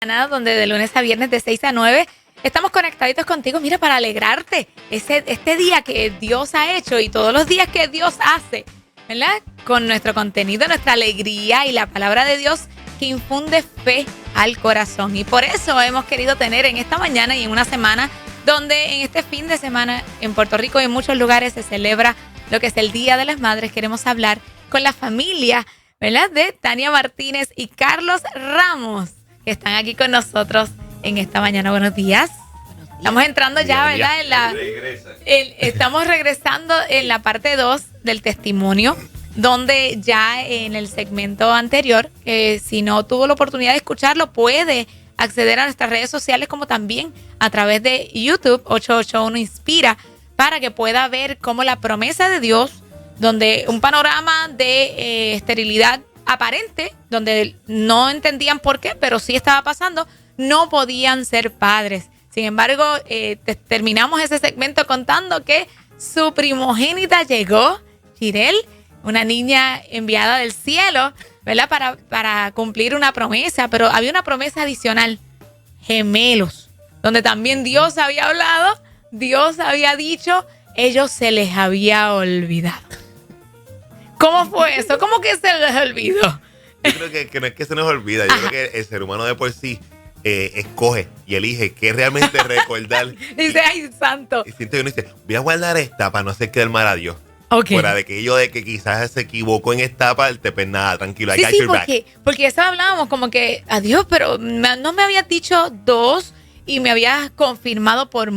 Donde de lunes a viernes de 6 a 9 estamos conectaditos contigo, mira, para alegrarte este día que Dios ha hecho y todos los días que Dios hace, ¿verdad? Con nuestro contenido, nuestra alegría y la palabra de Dios que infunde fe al corazón. Y por eso hemos querido tener en esta mañana y en una semana donde en este fin de semana en Puerto Rico y en muchos lugares se celebra lo que es el Día de las Madres, queremos hablar con la familia, ¿verdad? De Tania Martínez y Carlos Ramos, que están aquí con nosotros en esta mañana. Buenos días. Estamos entrando ya, ¿verdad? Estamos regresando en la parte 2 del testimonio, donde ya en el segmento anterior, si no tuvo la oportunidad de escucharlo, puede acceder a nuestras redes sociales como también a través de YouTube, 881 Inspira, para que pueda ver cómo la promesa de Dios, donde un panorama de esterilidad aparente, donde no entendían por qué, pero sí estaba pasando, no podían ser padres. Sin embargo, terminamos ese segmento contando que su primogénita llegó, Jirel, una niña enviada del cielo, ¿verdad? Para cumplir una promesa, pero había una promesa adicional, gemelos, donde también Dios había hablado, Dios había dicho, ellos se les había olvidado. ¿Cómo fue eso? ¿Cómo que se les olvidó? Yo creo que no es que se nos olvida. Yo creo que el ser humano de por sí escoge y elige qué realmente recordar. Dice, ay, santo. Y siente que uno dice, voy a guardar esta para no hacer quedar mal a Dios. Okay. Fuera de que quizás se equivocó en esta parte, pues nada, tranquilo. Sí, porque eso hablábamos como que, adiós, pero no me habías dicho 2 y me habías confirmado por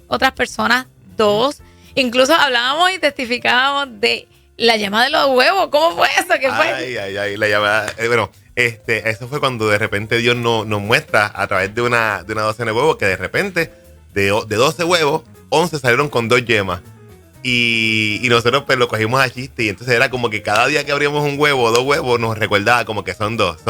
otras personas 2. Incluso hablábamos y testificábamos de la llamada de los huevos. ¿Cómo fue eso? ¿Qué fue? Ay, la llamada. Eso fue cuando de repente Dios nos muestra a través de una docena de huevos que de repente de 12 huevos, 11 salieron con 2 yemas. Y nosotros pues lo cogimos a chiste y entonces era como que cada día que abríamos un huevo o 2 huevos nos recordaba como que son dos.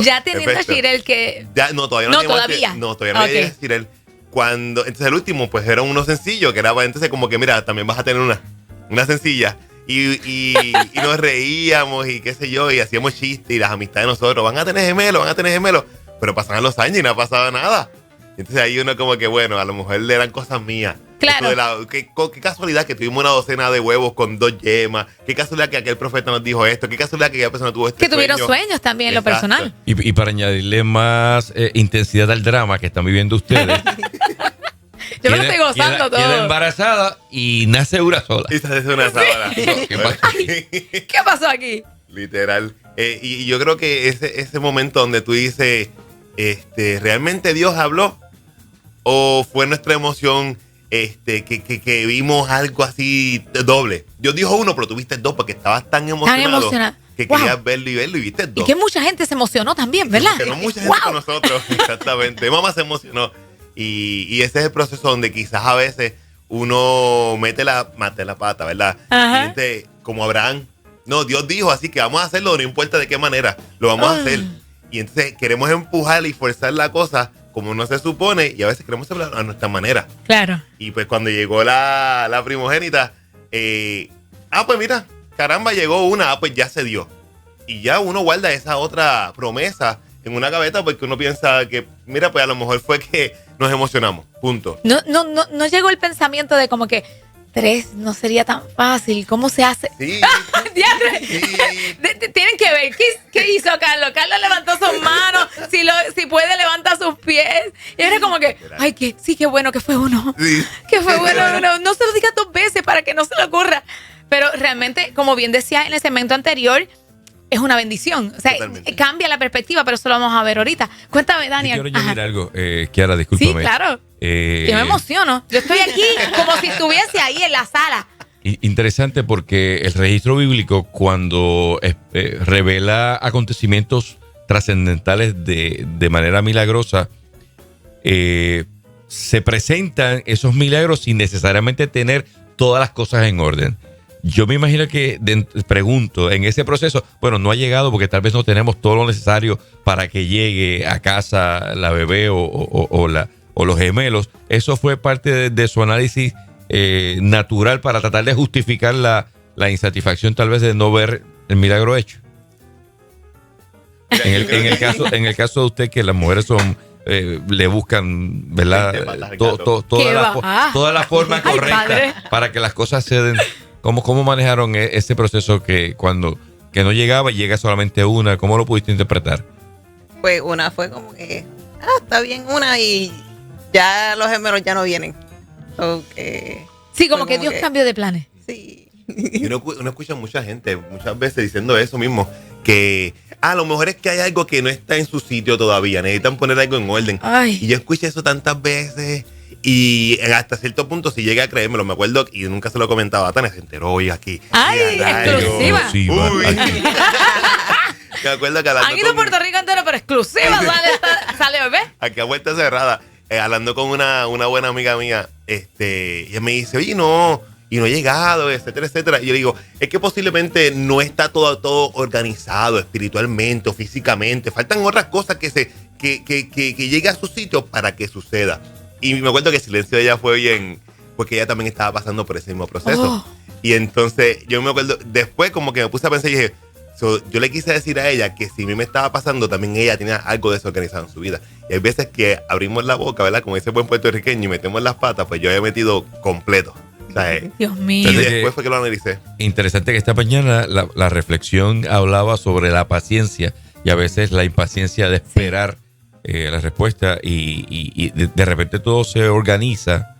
Ya teniendo a Jirel que... Ya, no, todavía no. Todavía no había Jirel. Entonces el último pues era uno sencillo que era entonces como que mira, también vas a tener una sencilla. Y nos reíamos y qué sé yo, y hacíamos chistes y las amistades de nosotros, van a tener gemelos, pero pasaban los años y no pasaba nada. Entonces ahí uno como que bueno, a lo mejor eran cosas mías. Claro. Qué casualidad que tuvimos una docena de huevos con 2 yemas, qué casualidad que aquel profeta nos dijo esto, qué casualidad que aquella persona tuvo este sueño. Que tuvieron sueños también en lo personal. Y para añadirle más intensidad al drama que están viviendo ustedes. Yo me lo estoy gozando todo. Queda embarazada y nace una sola. Y nace una sola. ¿Qué pasó aquí? Literal. Y yo creo que ese momento donde tú dices, ¿realmente Dios habló? ¿O fue nuestra emoción que vimos algo así doble? Dios dijo 1, pero tuviste 2 porque estabas tan emocionado que querías verlo y viste 2. Y que mucha gente se emocionó también, ¿verdad? Que no mucha gente con nosotros, exactamente. Mamá se emocionó. Y ese es el proceso donde quizás a veces uno mete la pata, ¿verdad? Ajá. Y dice, como Abraham, no, Dios dijo, así que vamos a hacerlo, no importa de qué manera, lo vamos a hacer. Y entonces queremos empujar y forzar la cosa como no se supone, y a veces queremos hacerlo a nuestra manera. Claro. Y pues cuando llegó la primogénita, pues mira, caramba, llegó una, pues ya se dio. Y ya uno guarda esa otra promesa en una gaveta porque uno piensa que, mira, pues a lo mejor fue que nos emocionamos, punto. No llegó el pensamiento de como que 3 no sería tan fácil, ¿cómo se hace? Sí. Tienen que ver, ¿qué hizo Carlos? Carlos levantó sus manos, si puede levanta sus pies. Y era como que, ay, qué bueno que fue uno. Sí. Que fue bueno, no se lo diga 2 veces para que no se le ocurra. Pero realmente, como bien decía en el segmento anterior, es una bendición. O sea, totalmente. Cambia la perspectiva, pero eso lo vamos a ver ahorita. Cuéntame, Daniel. Yo quiero añadir algo, Kiara, discúlpame. Sí, claro. Yo me emociono. Yo estoy aquí como si estuviese ahí en la sala. Interesante porque el registro bíblico, cuando revela acontecimientos trascendentales de manera milagrosa, se presentan esos milagros sin necesariamente tener todas las cosas en orden. Yo me imagino que, pregunto, en ese proceso, bueno, no ha llegado porque tal vez no tenemos todo lo necesario para que llegue a casa la bebé o los gemelos. ¿Eso fue parte de su análisis natural para tratar de justificar la insatisfacción tal vez de no ver el milagro hecho? En el caso de usted, que las mujeres son le buscan, ¿verdad? Toda la forma correcta para que las cosas se den. ¿Cómo manejaron ese proceso que no llegaba y llega solamente una? ¿Cómo lo pudiste interpretar? Pues una fue como que, está bien una y ya los gemelos ya no vienen. Sí, como que Dios cambió de planes. Sí. Y uno escucha a mucha gente muchas veces diciendo eso mismo, que a lo mejor es que hay algo que no está en su sitio todavía, necesitan poner algo en orden. Ay. Y yo escuché eso tantas veces y hasta cierto punto si llegué a creérmelo, me acuerdo, y nunca se lo comentaba, Tania se enteró hoy aquí. ¡Ay, exclusiva! Me acuerdo que hablando han ido a Puerto Rico entero, pero exclusiva sale bebé. Aquí a vuelta cerrada, hablando con una buena amiga mía, ella me dice, oye, no he llegado, etcétera, etcétera. Y yo le digo, es que posiblemente no está todo organizado espiritualmente o físicamente. Faltan otras cosas que llegue a su sitio para que suceda. Y me acuerdo que el silencio de ella fue bien, porque ella también estaba pasando por ese mismo proceso. Y entonces yo me acuerdo, después como que me puse a pensar y dije, yo le quise decir a ella que si a mí me estaba pasando, también ella tenía algo desorganizado en su vida. Y hay veces que abrimos la boca, ¿verdad? Como ese buen puertorriqueño y metemos las patas, pues yo había metido completo. Dios mío. Y después fue que lo analicé. Interesante que esta mañana la reflexión hablaba sobre la paciencia y a veces la impaciencia de esperar la respuesta y de repente todo se organiza.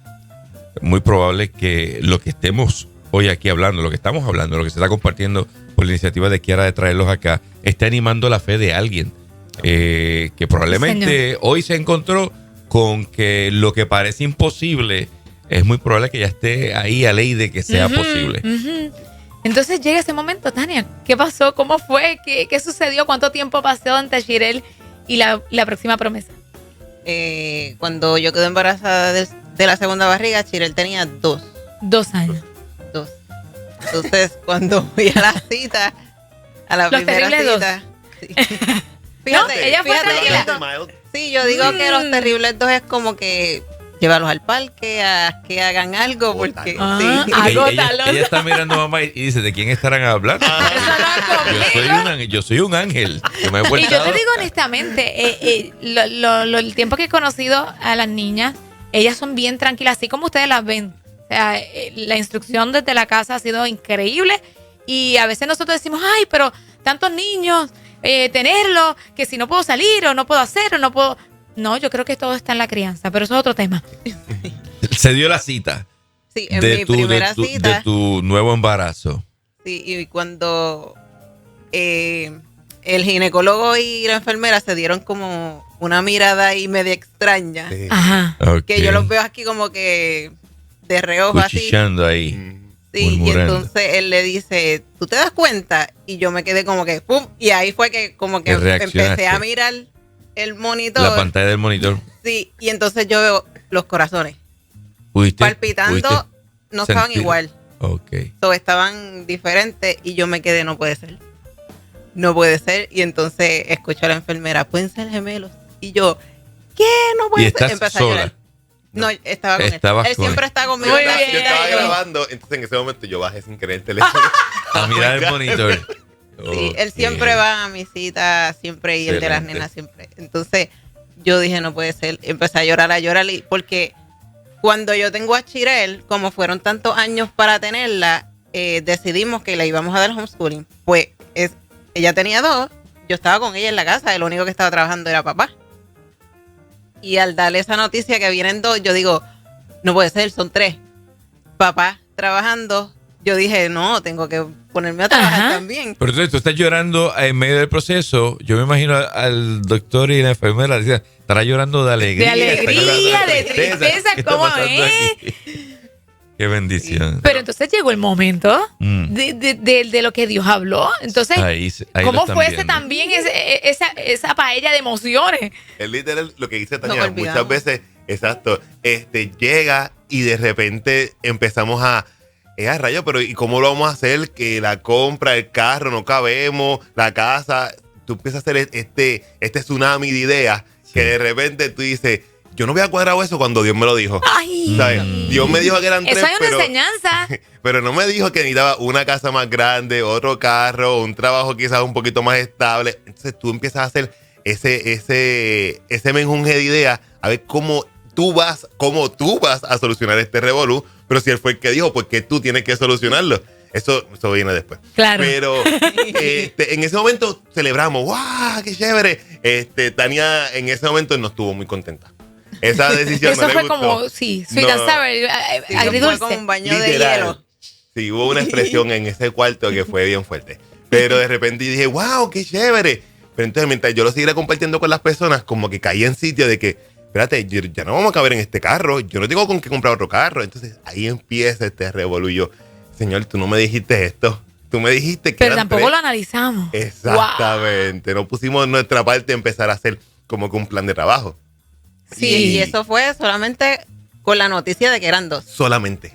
Muy probable que lo que estemos hoy aquí hablando, lo que estamos hablando, lo que se está compartiendo por la iniciativa de Kiara de traerlos acá, está animando la fe de alguien que probablemente hoy se encontró con que lo que parece imposible es muy probable que ya esté ahí a ley de que sea posible. Entonces llega ese momento, Tania. ¿Qué pasó? ¿Cómo fue? ¿Qué sucedió? ¿Cuánto tiempo pasó entre Shirel y la próxima promesa? Cuando yo quedé embarazada de la segunda barriga, Shirel tenía 2. 2 años. 2. Entonces, cuando fui a la cita, a la los primera cita... Sí. Fíjate, ella fue tranquila. Sí, yo digo que los terribles 2 es como que llévalos al parque a que hagan algo, porque ella está mirando a mamá y dice, ¿de quién estarán hablando? Yo soy un ángel. Y yo te digo honestamente, el tiempo que he conocido a las niñas, ellas son bien tranquilas, así como ustedes las ven. O sea, la instrucción desde la casa ha sido increíble y a veces nosotros decimos, ay, pero tantos niños, tenerlos, que si no puedo salir o no puedo hacer o no puedo... No, yo creo que todo está en la crianza, pero eso es otro tema. Se dio la cita. Sí, en mi primera cita. De tu nuevo embarazo. Sí, y cuando el ginecólogo y la enfermera se dieron como una mirada ahí media extraña. Sí. Ajá. Okay. Que yo los veo aquí como que de reojo así. Cuchicheando ahí. Sí, y entonces él le dice, ¿tú te das cuenta? Y yo me quedé como que, ¡pum! Y ahí fue que como que empecé a mirar el monitor. La pantalla del monitor. Sí, y entonces yo veo los corazones. ¿Pudiste? Palpitando, no estaban sentir? igual. Ok. Estaban diferentes y yo me quedé, no puede ser. No puede ser. Y entonces escucho a la enfermera, ¿pueden ser gemelos? Y yo, ¿qué? No puede ser. Empecé a llorar. No, estaba con él. Él siempre está conmigo. Yo estaba grabando, entonces en ese momento yo bajé sin querer el teléfono. A mirar el monitor. Sí, él siempre va a mi cita, siempre, y el de las nenas siempre. Entonces yo dije, no puede ser. Empecé a llorar, porque cuando yo tengo a Shirel, como fueron tantos años para tenerla, decidimos que la íbamos a dar homeschooling. Pues ella tenía 2, yo estaba con ella en la casa, el único que estaba trabajando era papá. Y al darle esa noticia que vienen 2, yo digo, no puede ser, son 3. Papá trabajando. Yo dije, no, tengo que ponerme a trabajar también. Pero entonces tú estás llorando en medio del proceso. Yo me imagino al doctor y la enfermera estará llorando de alegría. De alegría, de tristeza, ¿cómo es? Qué bendición. Pero entonces llegó el momento de lo que Dios habló. Entonces, ahí ¿cómo fuese también esa paella de emociones? Es literal lo que dice Tania. Muchas veces, exacto, llega y de repente empezamos a rayo, pero ¿y cómo lo vamos a hacer? Que la compra, el carro, no cabemos, la casa. Tú empiezas a hacer este tsunami de ideas que de repente tú dices, yo no había cuadrado eso cuando Dios me lo dijo. Ay. ¿Sabes? Dios me dijo que eran 3, eso es una enseñanza. Pero no me dijo que necesitaba una casa más grande, otro carro, un trabajo quizás un poquito más estable. Entonces tú empiezas a hacer ese menjunje de ideas, a ver cómo tú vas a solucionar este revolú. Pero si él fue el que dijo, ¿por qué tú tienes que solucionarlo? Eso viene después. Claro. Pero en ese momento celebramos. ¡Wow! ¡Qué chévere! Tania en ese momento no estuvo muy contenta. Esa decisión eso no le fue gustó. como, sí, sweet and sour, agridulce. Fue como un baño Literal. de hielo. Sí, hubo una expresión en ese cuarto que fue bien fuerte. Pero de repente dije, ¡wow! ¡Qué chévere! Pero entonces mientras yo lo siguiera compartiendo con las personas, como que caí en sitio de que, espérate, ya no vamos a caber en este carro. Yo no tengo con qué comprar otro carro. Entonces ahí empieza este revolú. Yo, Señor, tú no me dijiste esto. Tú me dijiste que pero tampoco lo analizamos. Exactamente. Wow. No pusimos nuestra parte a empezar a hacer como que un plan de trabajo. Sí, y eso fue solamente con la noticia de que eran 2. Solamente.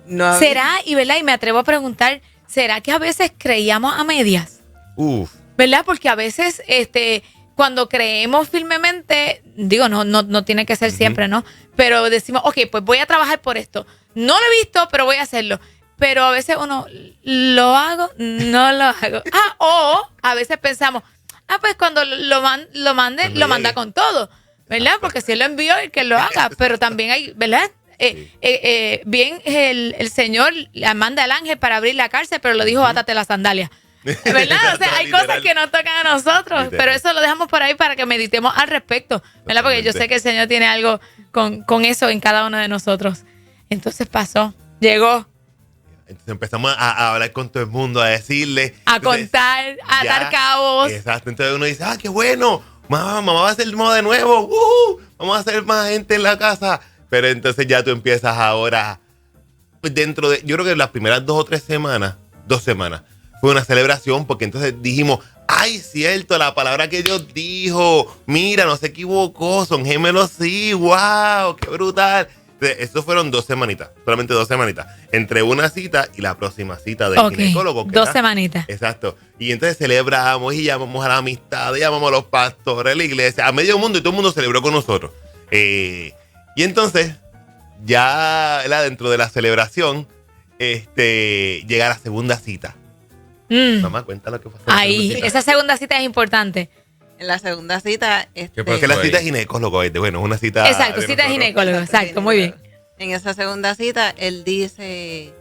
No ¿Será, y verdad, y me atrevo a preguntar, ¿será que a veces creíamos a medias? Uf. ¿Verdad? Porque a veces, cuando creemos firmemente, digo, no tiene que ser siempre, ¿no? Pero decimos, ok, pues voy a trabajar por esto. No lo he visto, pero voy a hacerlo. Pero a veces uno, ¿lo hago? No lo hago. O a veces pensamos, pues cuando lo mande, lo manda con todo, ¿verdad? Porque si él lo envió, el que lo haga. Pero también hay, ¿verdad? Bien, el Señor le manda al ángel para abrir la cárcel, pero lo dijo, átate las sandalias. ¿Verdad? O sea, hay cosas que nos tocan a nosotros, pero eso lo dejamos por ahí para que meditemos al respecto, ¿verdad? Porque yo sé que el Señor tiene algo con eso en cada uno de nosotros. Entonces pasó, llegó. Entonces empezamos a hablar con todo el mundo, a decirle. A contar, a dar cabos. Exacto. Entonces uno dice, qué bueno, mamá va a hacer moda de nuevo. Vamos a hacer más gente en la casa. Pero entonces ya tú empiezas ahora, pues yo creo que las primeras 2 o 3 semanas, 2 semanas, fue una celebración porque entonces dijimos, ¡ay, cierto! La palabra que Dios dijo, mira, no se equivocó, son gemelos, sí, wow, qué brutal. Eso fueron 2 semanitas, solamente 2 semanitas, entre una cita y la próxima cita del ginecólogo. 2 semanitas. Exacto. Y entonces celebramos y llamamos a la amistad, llamamos a los pastores, a la iglesia, a medio mundo, y todo el mundo celebró con nosotros. Y entonces, ya dentro de la celebración, llega la segunda cita. Mamá, cuenta lo que pasó. Ahí, esa segunda cita es importante. En la segunda cita... Porque la cita es ginecólogo, bueno, es una cita... Exacto, cita de ginecólogo, exacto, muy bien. En esa segunda cita, él dice...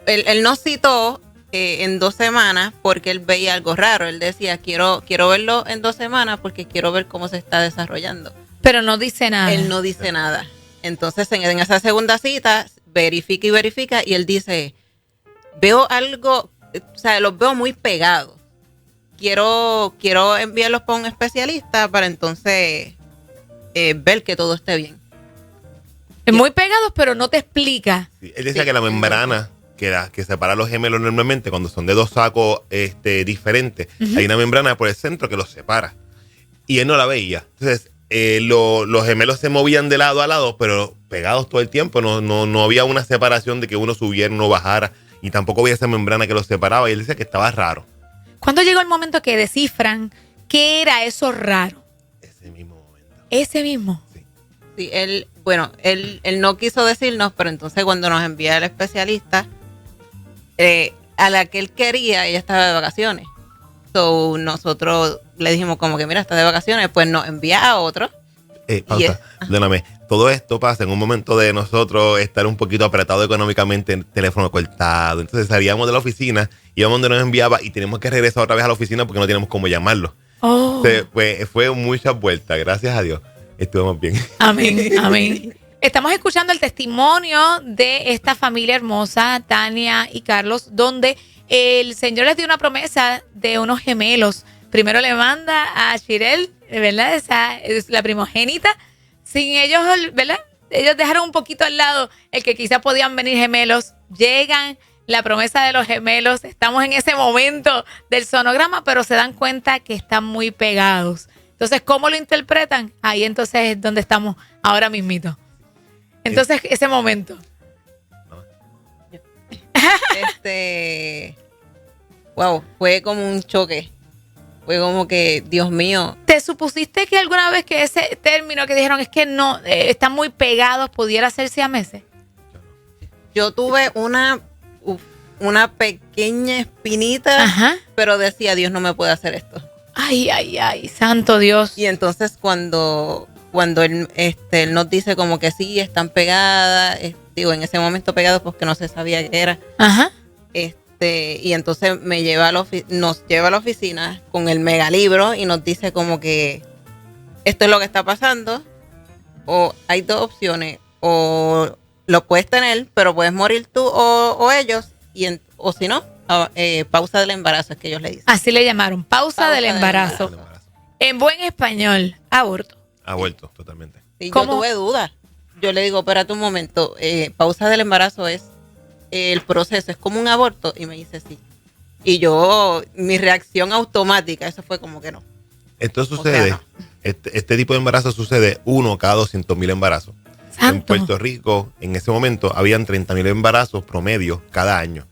Él nos citó en 2 semanas porque él veía algo raro. Él decía, quiero verlo en 2 semanas porque quiero ver cómo se está desarrollando. Pero no dice nada. Él no dice nada. Entonces, en esa segunda cita, verifica y él dice, veo algo, o sea, los veo muy pegados. Quiero enviarlos para un especialista para entonces ver que todo esté bien. Muy pegados, pero no te explica. Sí, él decía que la membrana que separa los gemelos normalmente, cuando son de 2 sacos diferentes, hay una membrana por el centro que los separa. Y él no la veía. Entonces, los gemelos se movían de lado a lado, pero pegados todo el tiempo. No había una separación de que uno subiera, uno bajara. Y tampoco había esa membrana que los separaba. Y él decía que estaba raro. ¿Cuándo llegó el momento que descifran qué era eso raro? Ese mismo momento. ¿Ese mismo? Sí, él no quiso decirnos, pero entonces cuando nos envía el especialista, a la que él quería, ella estaba de vacaciones. So, nosotros le dijimos como que mira, está de vacaciones, pues nos envía a otro. Pausa, perdóname. Todo esto pasa en un momento de nosotros estar un poquito apretado económicamente, el teléfono cortado. Entonces salíamos de la oficina, íbamos donde nos enviaba y teníamos que regresar otra vez a la oficina porque no teníamos cómo llamarlo. Entonces, pues, fue muchas vueltas, gracias a Dios. Estuvimos bien. Amén, amén. Estamos escuchando el testimonio de esta familia hermosa, Tania y Carlos, donde el Señor les dio una promesa de unos gemelos. Primero le manda a Shirel, ¿verdad? Esa es la primogénita. Sin ellos, ¿verdad? Ellos dejaron un poquito al lado el que quizás podían venir gemelos. Llegan, la promesa de los gemelos. Estamos en ese momento del sonograma, pero se dan cuenta que están muy pegados. Entonces, ¿cómo lo interpretan? Ahí entonces es donde estamos ahora mismito. Entonces, ese momento. Wow, fue como un choque. Fue como que, Dios mío. ¿Te ¿supusiste que alguna vez que ese término que dijeron es que no, están muy pegados, pudiera ser siameses? Yo tuve una pequeña espinita, Ajá. pero decía, Dios no me puede hacer esto. Ay, ay, ay, santo Dios. Y entonces cuando él nos dice como que sí, están pegadas, en ese momento pegados porque no se sabía qué era. Ajá. Y entonces nos lleva a la oficina con el megalibro y nos dice como que esto es lo que está pasando, o hay dos opciones, o lo puedes tener, pero puedes morir tú o ellos, o si no, pausa del embarazo, es que ellos le dicen. Así le llamaron, pausa del embarazo. En buen español, aborto. Aborto, totalmente. Sí, yo tuve dudas. Yo le digo, espérate un momento, pausa del embarazo es el proceso, es como un aborto, y me dice sí. Y mi reacción automática, eso fue como que no. Esto sucede, no. Este tipo de embarazo sucede 1 cada 200,000 embarazos. Santo. En Puerto Rico, en ese momento, habían 30,000 embarazos promedio cada año.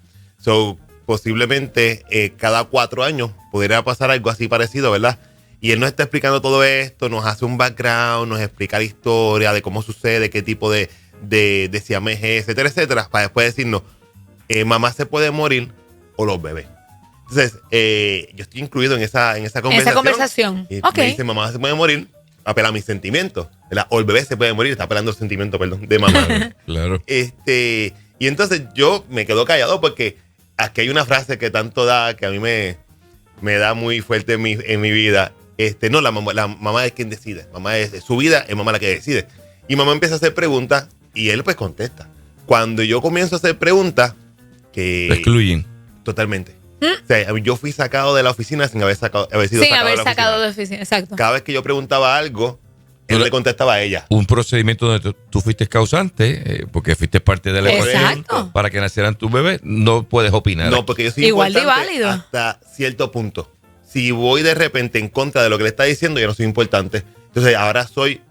Posiblemente cada 4 años podría pasar algo así parecido, ¿verdad? Y él nos está explicando todo esto, nos hace un background, nos explica la historia de cómo sucede, qué tipo de siamés es, etcétera, etcétera, para después decirnos, mamá se puede morir o los bebés. Entonces, yo estoy incluido en esa conversación. Esa conversación. Y okay. Me dice, mamá se puede morir, apela a mis sentimientos, ¿verdad? O el bebé se puede morir, está apelando el sentimiento, perdón, de mamá. Claro. Y entonces yo me quedo callado porque aquí hay una frase que tanto da, que a mí me da muy fuerte en mi vida. No, la mamá es quien decide. Mamá es su vida, es mamá la que decide. Y mamá empieza a hacer preguntas y él pues contesta. Cuando yo comienzo a hacer preguntas que... Lo excluyen. Totalmente. O sea, yo fui sacado de la oficina sin haber sido sacado de la oficina. Exacto. Cada vez que yo preguntaba algo, él le contestaba a ella. Un procedimiento donde tú fuiste causante, porque fuiste parte de la ecuación para que nacieran tus bebés, no puedes opinar. No, porque yo soy igual de importante válido hasta cierto punto. Si voy de repente en contra de lo que le está diciendo, yo no soy importante. Entonces ahora soy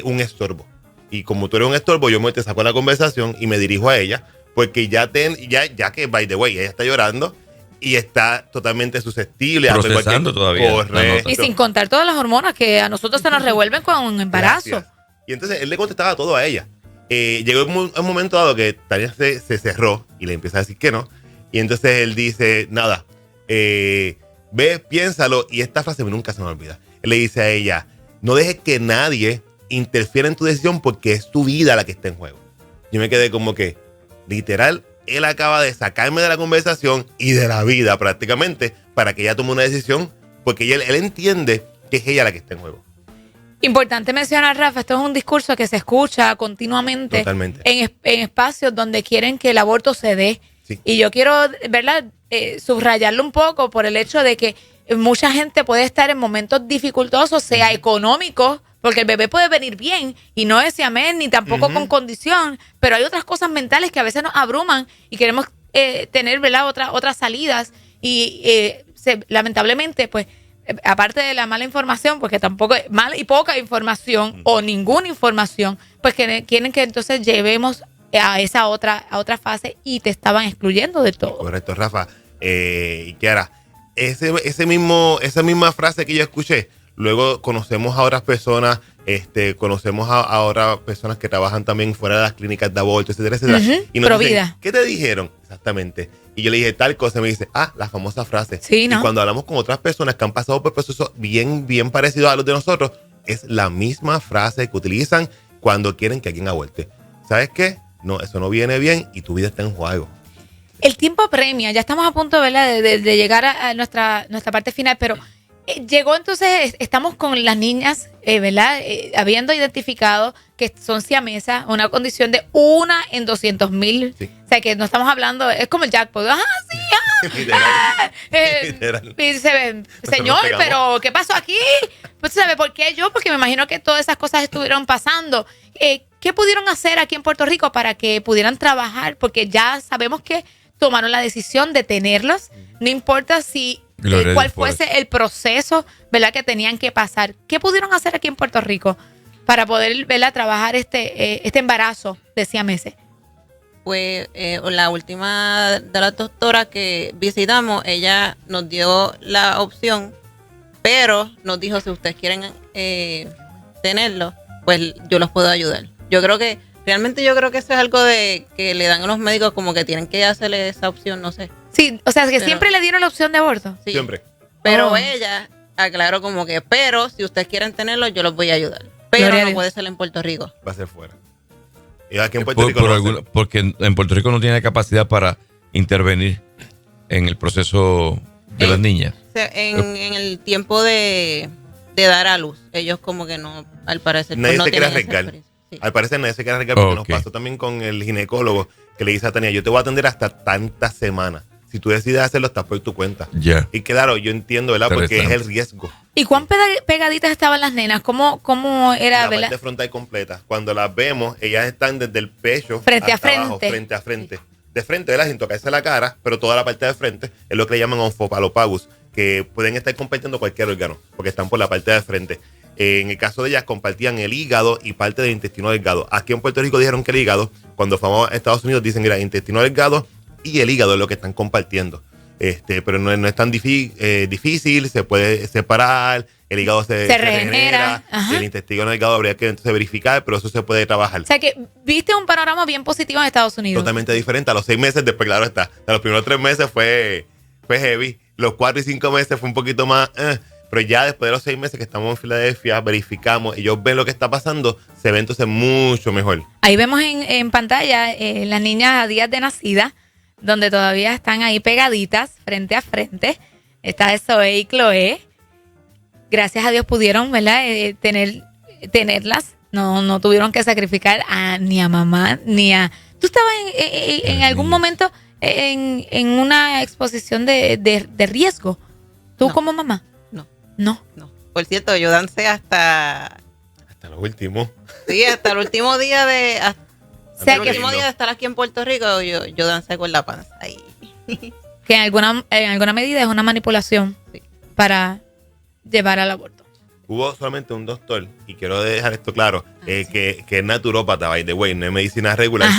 un estorbo. Y como tú eres un estorbo, yo te saco la conversación y me dirijo a ella, porque ya que, by the way, ella está llorando y está totalmente susceptible procesando todavía. Correcto. Y sin contar todas las hormonas que a nosotros se nos revuelven con un embarazo. Gracias. Y entonces él le contestaba todo a ella. Llegó un momento dado que Tania se cerró y le empieza a decir que no. Y entonces él dice, nada, ve, piénsalo. Y esta frase nunca se me olvida. Él le dice a ella, no dejes que nadie interfiera en tu decisión porque es tu vida la que está en juego. Yo me quedé como que, literal, él acaba de sacarme de la conversación y de la vida prácticamente para que ella tome una decisión, porque él entiende que es ella la que está en juego. Importante mencionar, Rafa, esto es un discurso que se escucha continuamente. Totalmente. En espacios donde quieren que el aborto se dé. Sí. Y yo quiero, ¿verdad?, subrayarlo un poco por el hecho de que mucha gente puede estar en momentos dificultosos, sea económicos, porque el bebé puede venir bien y no es siamés ni tampoco con condición, pero hay otras cosas mentales que a veces nos abruman y queremos tener, ¿verdad?, otras salidas y lamentablemente, pues, aparte de la mala información, porque tampoco es mala y poca información o ninguna información, pues que quieren que entonces llevemos a esa otra fase y te estaban excluyendo de todo. Correcto, Rafa. Y Kiara, esa misma frase que yo escuché, luego conocemos a otras personas, conocemos a otras personas que trabajan también fuera de las clínicas de aborto, etcétera, etcétera. Y nos dicen, ¿qué te dijeron? Exactamente. Y yo le dije tal cosa, y me dice, la famosa frase. Sí, ¿no? Y cuando hablamos con otras personas que han pasado por procesos bien parecidos a los de nosotros, es la misma frase que utilizan cuando quieren que alguien aborte. ¿Sabes qué? No, eso no viene bien y tu vida está en juego. El tiempo premia, ya estamos a punto, ¿verdad?, de llegar a nuestra parte final, pero llegó entonces, estamos con las niñas, ¿verdad?, habiendo identificado que son siamesas, una condición de 1 en 200,000. Sí. O sea, que no estamos hablando, es como el jackpot. Literal. Y dice, señor, pero ¿qué pasó aquí? Pues, ¿sabe por qué yo? Porque me imagino que todas esas cosas estuvieron pasando. ¿Qué pudieron hacer aquí en Puerto Rico para que pudieran trabajar? Porque ya sabemos que tomaron la decisión de tenerlos. No importa cuál fuese el proceso, ¿verdad?, que tenían que pasar. ¿Qué pudieron hacer aquí en Puerto Rico para poder, ¿verdad?, trabajar este embarazo de siameses? Pues la última de las doctoras que visitamos, ella nos dio la opción pero nos dijo, si ustedes quieren tenerlo, pues yo los puedo ayudar. Realmente yo creo que eso es algo de que le dan a los médicos, como que tienen que hacerle esa opción, no sé. Sí, o sea, que siempre le dieron la opción de aborto. Sí, siempre. Pero ella aclaró como que, pero si ustedes quieren tenerlo, yo los voy a ayudar. Pero no puede ser en Puerto Rico. Va a ser fuera. Y aquí en Puerto Rico porque en Puerto Rico no tiene capacidad para intervenir en el proceso de las niñas. En el tiempo de dar a luz, ellos como que no, al parecer, nadie no se quiere tienen esa arriesgar. experiencia. Sí. Al parecer nadie se quiere arriesgar porque nos pasó también con el ginecólogo que le dice a Tania, yo te voy a atender hasta tantas semanas. Si tú decides hacerlo, estás por tu cuenta. Ya. Y claro, yo entiendo, ¿verdad? Porque es el riesgo. ¿Y cuán pegaditas estaban las nenas? ¿Cómo era, la verdad? parte frontal completa. Cuando las vemos, ellas están desde el pecho frente a hasta frente. abajo, frente a frente. De frente, ¿verdad? Sin tocarse la cara, pero toda la parte de frente es lo que le llaman onfopalopagus, que pueden estar compartiendo cualquier órgano, porque están por la parte de frente. En el caso de ellas, compartían el hígado y parte del intestino delgado. Aquí en Puerto Rico dijeron que el hígado, cuando fuimos a Estados Unidos, dicen que era intestino delgado y el hígado es lo que están compartiendo. Pero no es tan difícil, se puede separar, el hígado se regenera, el intestino delgado habría que entonces verificar, pero eso se puede trabajar. O sea que viste un panorama bien positivo en Estados Unidos. Totalmente diferente. A los 6 meses, después, claro está. A los primeros 3 meses fue heavy. Los 4 y 5 meses fue un poquito más. Pero ya después de los 6 meses que estamos en Filadelfia, verificamos, ellos ven lo que está pasando, se ve entonces mucho mejor. Ahí vemos en pantalla las niñas a días de nacida, donde todavía están ahí pegaditas, frente a frente. Está Zoe y Chloe. Gracias a Dios pudieron, ¿verdad? Tenerlas. No tuvieron que sacrificar ni a mamá, ni a... ¿Tú estabas en algún momento en una exposición de riesgo? ¿Tú como mamá? No. Por cierto, yo dancé hasta lo último. Sí, hasta el último día de... O sea, el último día de estar aquí en Puerto Rico, yo dancé con la panza. Ahí. Que en alguna medida es una manipulación para llevar al aborto. Hubo solamente un doctor, y quiero dejar esto claro, que es naturópata, by the way, no es medicina regular,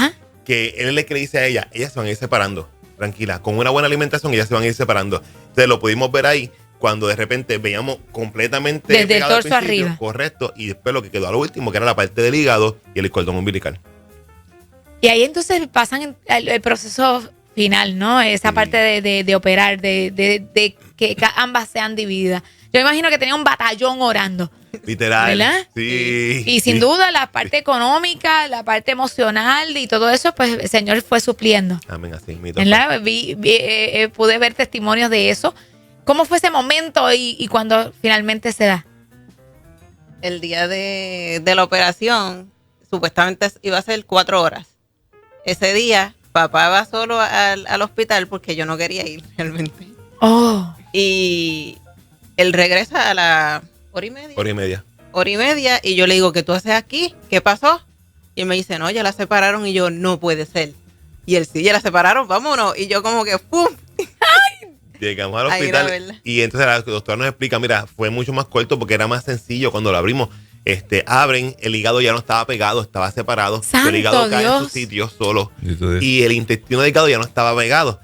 que él es el que le dice a ellas se van a ir separando, tranquila, con una buena alimentación ellas se van a ir separando. Entonces lo pudimos ver ahí, cuando de repente veíamos completamente desde el torso arriba. Correcto, y después lo que quedó a lo último, que era la parte del hígado y el cordón umbilical. Y ahí entonces pasan el proceso final, ¿no? Esa parte de operar, de que ambas sean divididas. Yo imagino que tenía un batallón orando. Literal. ¿Verdad? Sí. Y sin duda la parte económica, la parte emocional y todo eso, pues el Señor fue supliendo. Amén, así. ¿Verdad? Pude ver testimonios de eso. ¿Cómo fue ese momento y cuando finalmente se da? El día de la operación, supuestamente iba a ser 4 horas. Ese día, papá va solo al hospital porque yo no quería ir realmente. Oh. Y él regresa a la 1:30. 1:30. 1:30 y yo le digo, ¿qué tú haces aquí? ¿Qué pasó? Y él me dice, no, ya la separaron. Y yo, no puede ser. Y él, sí, ya la separaron, vámonos. Y yo como que, ¡pum! Llegamos al hospital y entonces la doctora nos explica, mira, fue mucho más corto porque era más sencillo cuando lo abrimos. Abren, el hígado ya no estaba pegado, estaba separado. El hígado cae en su sitio solo. Y el intestino delgado ya no estaba pegado.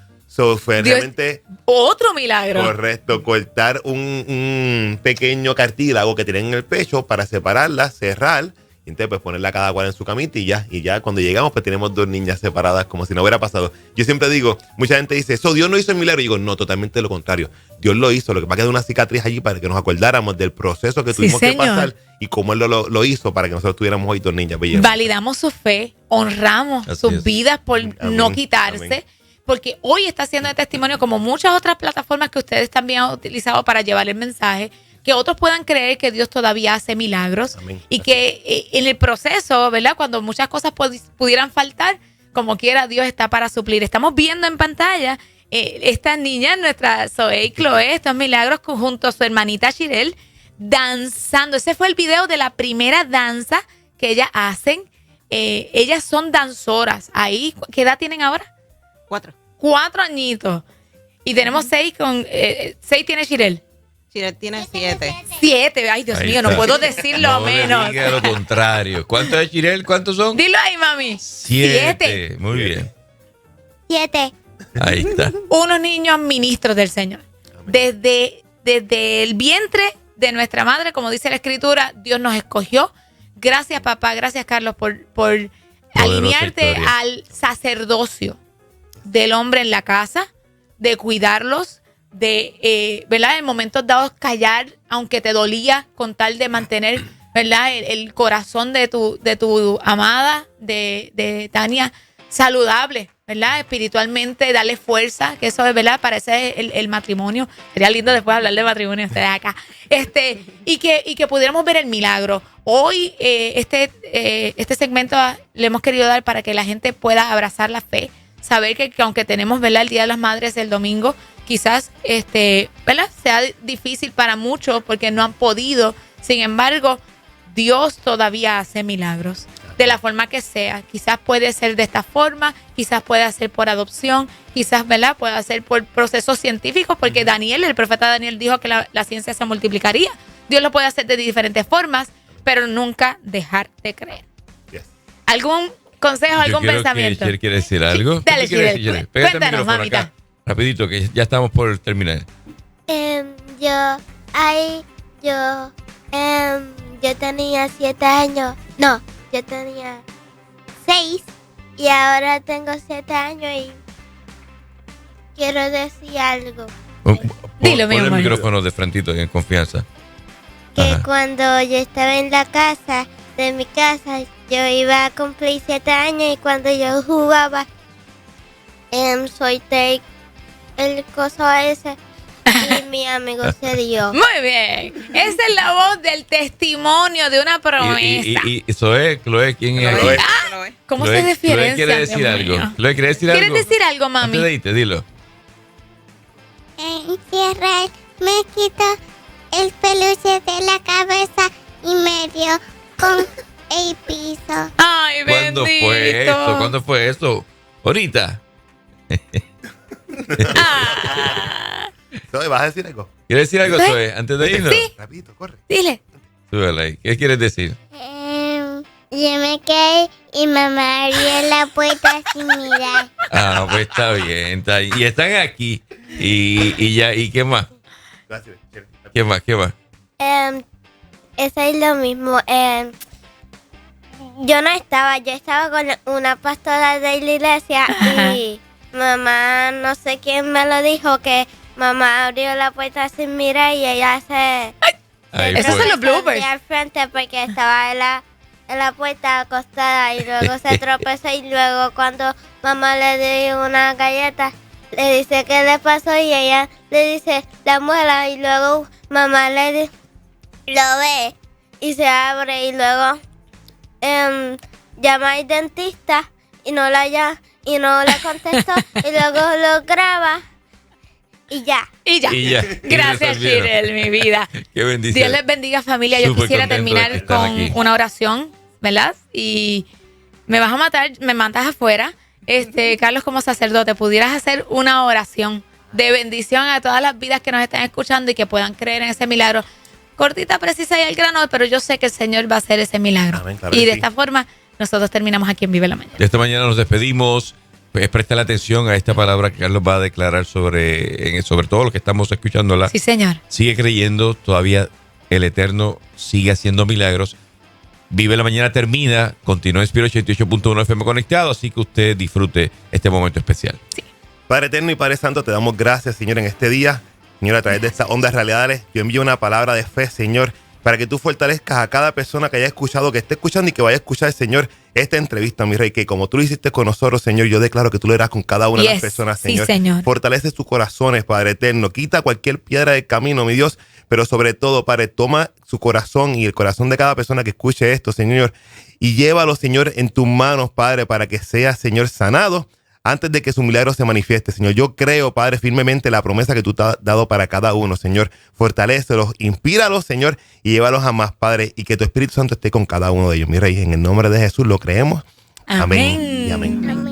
Fue Dios, realmente otro milagro. Correcto, cortar un pequeño cartílago que tienen en el pecho para separarla, cerrar, y entonces pues ponerla cada cual en su camita y ya cuando llegamos pues tenemos 2 niñas separadas como si no hubiera pasado. Yo siempre digo, mucha gente dice, eso Dios no hizo el milagro. Y digo, no, totalmente lo contrario. Dios lo hizo, lo que pasa es que quedó una cicatriz allí para que nos acordáramos del proceso que tuvimos que pasar y cómo Él lo hizo para que nosotros tuviéramos hoy 2 niñas bellas. Validamos su fe, honramos sus vidas por no quitarse. Amén. Porque hoy está haciendo de testimonio como muchas otras plataformas que ustedes también han utilizado para llevar el mensaje, que otros puedan creer que Dios todavía hace milagros. Amén. Y que en el proceso, ¿verdad? Cuando muchas cosas pudieran faltar, como quiera Dios está para suplir. Estamos viendo en pantalla estas niñas, nuestra Zoe y Chloe, estos milagros junto a su hermanita Shirel, danzando. Ese fue el video de la primera danza que ellas hacen. Ellas son danzoras. Ahí, ¿qué edad tienen ahora? 4 añitos. Y tenemos 6 con... 6 tiene Shirel. Shirel tiene 7. 7. Ay, Dios ahí mío, está. no puedo decirlo menos. No diga lo contrario. ¿Cuántos es Shirel? ¿Cuántos son? Dilo ahí, mami. 7. Muy bien. 7. Ahí está. Unos niños ministros del Señor. Desde desde el vientre de nuestra madre, como dice la Escritura, Dios nos escogió. Gracias, papá, gracias, Carlos, por alinearte al sacerdocio del hombre en la casa, de cuidarlos, de, ¿verdad? En momentos dados callar, aunque te dolía, con tal de mantener, ¿verdad? El corazón de tu amada, de Tania, saludable, ¿verdad? Espiritualmente, darle fuerza, que eso es, ¿verdad? Para ese el matrimonio. Sería lindo después hablar de matrimonio ustedes acá. Y que pudiéramos ver el milagro. Hoy este segmento le hemos querido dar para que la gente pueda abrazar la fe, saber que aunque tenemos, ¿verdad?, el Día de las Madres el domingo, quizás ¿verdad?, sea difícil para muchos porque no han podido. Sin embargo, Dios todavía hace milagros. De la forma que sea. Quizás puede ser de esta forma, quizás puede ser por adopción, quizás, ¿verdad?, puede ser por procesos científicos, porque el profeta Daniel dijo que la ciencia se multiplicaría. Dios lo puede hacer de diferentes formas, pero nunca dejar de creer. Yes. ¿Algún consejo, algún pensamiento? ¿Quiere decir algo? Sí, dale, Shirel. Cuéntanos, mamita. Acá, rapidito, que ya estamos por terminar. Yo tenía 7 años. No. Yo tenía 6 y ahora tengo 7 años y quiero decir algo. Dilo, pon el micrófono de frentito en confianza. Que cuando yo estaba en la casa, de mi casa, yo iba a cumplir 7 años y cuando yo jugaba, solté el coso ese y mi amigo se dio. Muy bien. Esa es la voz del testimonio de una promesa. Y Zoe, Chloe, ¿quién es aquí? ¿Cómo se diferencia? Chloe quiere decir algo. Chloe quiere decir algo. ¿Quieres decir algo, mami? Antes de irte, dilo. Israel me quitó el peluche de la cabeza y me dio con el piso. Ay, bendito. ¿Cuándo fue eso? Ahorita. Zoe, ¿vas a decir algo? ¿Quieres decir algo, Zoe, antes de irnos? Sí. Rapidito, corre. Dile. Súbela ahí. ¿Qué quieres decir? Yo me quedé y mamá abrió la puerta sin mirar. Ah, pues está bien. Y están aquí. Y ya, ¿y qué más? Gracias. ¿Qué más? Eso es lo mismo. Yo estaba con una pastora de la iglesia y mamá, no sé quién me lo dijo, que mamá abrió la puerta sin mirar y ella esos son los bloopers. Al frente porque estaba en la puerta acostada y luego se tropezó y luego cuando mamá le dio una galleta le dice qué le pasó y ella le dice la muela y luego mamá le dice lo ve y se abre y luego llama al dentista y no le contestó y luego lo graba y ya. Gracias, Shirel, mi vida. Qué bendición. Dios les bendiga, familia. Yo quisiera terminar con una oración, ¿verdad? Y me mandas afuera. Carlos, como sacerdote, pudieras hacer una oración de bendición a todas las vidas que nos están escuchando y que puedan creer en ese milagro. Cortita, precisa y al grano, pero yo sé que el Señor va a hacer ese milagro. Amén, claro y de esta forma, nosotros terminamos aquí en Vive la Mañana. De esta mañana nos despedimos. Pues presta la atención a esta palabra que Carlos va a declarar sobre todo lo que estamos escuchándola. Sí, señor. Sigue creyendo, todavía el Eterno sigue haciendo milagros. Vive la Mañana termina, continúa en Spirit 88.1 FM conectado, así que usted disfrute este momento especial. Sí. Padre Eterno y Padre Santo, te damos gracias, Señor, en este día. Señor, a través de estas ondas realidades, yo envío una palabra de fe, Señor, para que tú fortalezcas a cada persona que haya escuchado, que esté escuchando y que vaya a escuchar, Señor, esta entrevista, mi Rey, que como tú lo hiciste con nosotros, Señor, yo declaro que tú lo harás con cada una de las personas, Señor. Sí, Señor. Fortalece sus corazones, Padre Eterno. Quita cualquier piedra del camino, mi Dios, pero sobre todo, Padre, toma su corazón y el corazón de cada persona que escuche esto, Señor, y llévalo, Señor, en tus manos, Padre, para que sea, Señor, sanado antes de que su milagro se manifieste, Señor. Yo creo, Padre, firmemente la promesa que tú te has dado para cada uno, Señor. Fortalécelos, inspíralos, Señor, y llévalos a más, Padre, y que tu Espíritu Santo esté con cada uno de ellos. Mi Rey, en el nombre de Jesús lo creemos. Amén y amén.